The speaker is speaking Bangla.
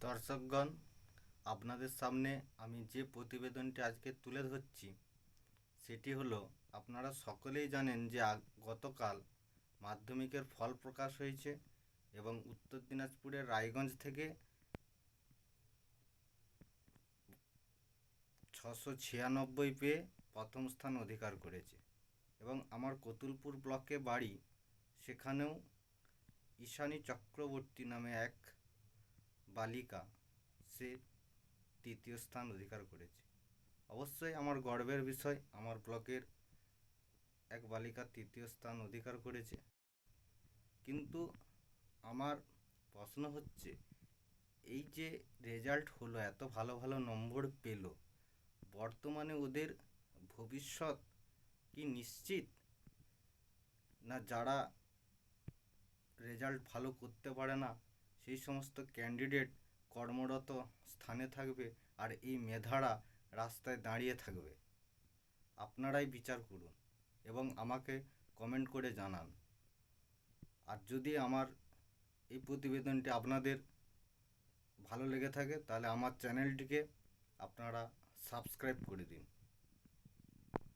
দর্শকগণ, আপনাদের সামনে আমি যে প্রতিবেদনটি আজকে তুলে ধরছি সেটি হলো, আপনারা সকলেই জানেন যে গতকাল মাধ্যমিকের ফল প্রকাশ হয়েছে এবং উত্তর দিনাজপুরের রায়গঞ্জ থেকে 696 পেয়ে প্রথম স্থান অধিকার করেছে। এবং আমার কতুলপুর ব্লকে বাড়ি, সেখানেও ঈশানী চক্রবর্তী নামে এক বালিকা সে তৃতীয় স্থান অধিকার করেছে। অবশ্যই আমার গর্বের বিষয়, আমার ব্লকের এক বালিকা তৃতীয় স্থান অধিকার করেছে। কিন্তু আমার প্রশ্ন হচ্ছে, এই যে রেজাল্ট হলো, এত ভালো ভালো নম্বর পেল, বর্তমানে ওদের ভবিষ্যৎ কি নিশ্চিত? না যারা রেজাল্ট ভালো করতে পারে না সেই সমস্ত ক্যান্ডিডেট কর্মরত স্থানে থাকবে আর এই মেধারা রাস্তায় দাঁড়িয়ে থাকবে? আপনারাই বিচার করুন এবং আমাকে কমেন্ট করে জানান। আর যদি আমার এই প্রতিবেদনটি আপনাদের ভালো লেগে থাকে তাহলে আমার চ্যানেলটিকে আপনারা সাবস্ক্রাইব করে দিন।